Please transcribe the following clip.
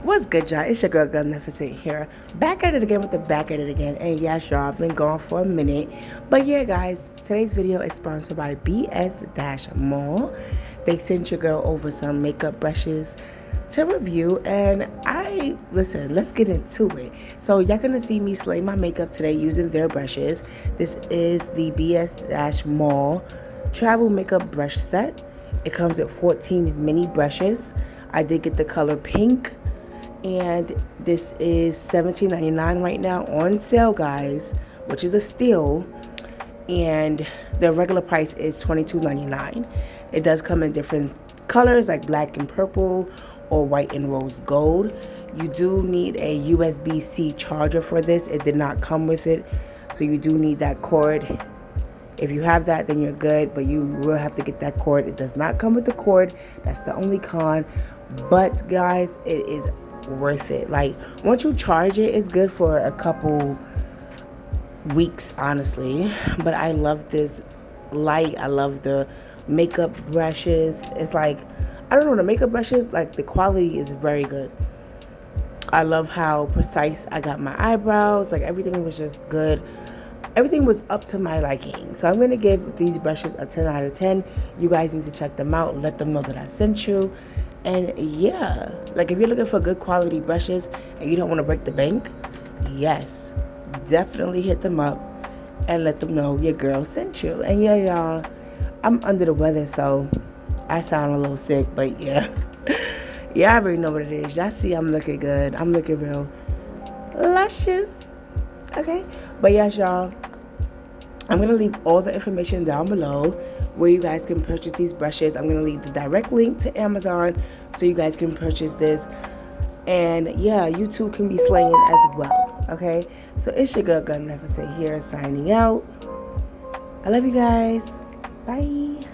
What's good, y'all? It's your girl Magnificent here. Back at it again with the back at it again. And yes, y'all, I've been gone for a minute. But yeah, guys, today's video is sponsored by BS-Mall. They sent your girl over some makeup brushes to review, and listen, let's get into it. So y'all gonna see me slay my makeup today using their brushes. This is the BS-Mall travel makeup brush set. It comes with 14 mini brushes. I did get the color pink, and this is $17.99 right now on sale, guys, which is a steal. And the regular price is $22.99. It does come in different colors like black and purple or white and rose gold. You do need a USB-C charger for this. It did not come with it, so you do need that cord. If you have that, then you're good, but you will have to get that cord. It does not come with the cord. That's the only con. But guys, it is worth it. Like, once you charge it, it's good for a couple weeks, honestly. But I love this light. I love the makeup brushes. It's like, I don't know, the makeup brushes, like, the quality is very good. I love how precise I got my eyebrows. Like, everything was just good. Everything was up to my liking. So I'm going to give these brushes a 10 out of 10. You guys need to check them out. Let them know that I sent you. And yeah, like, if you're looking for good quality brushes and you don't want to break the bank, yes, definitely hit them up and let them know your girl sent you. And yeah, y'all, I'm under the weather, so I sound a little sick, but yeah. Yeah, I already know what it is. Y'all see I'm looking good. I'm looking real luscious. Okay, but yes, y'all, I'm going to leave all the information down below where you guys can purchase these brushes. I'm going to leave the direct link to Amazon so you guys can purchase this. And yeah, you too can be slaying as well. Okay, so it's your girl Magnificent here signing out. I love you guys. Bye.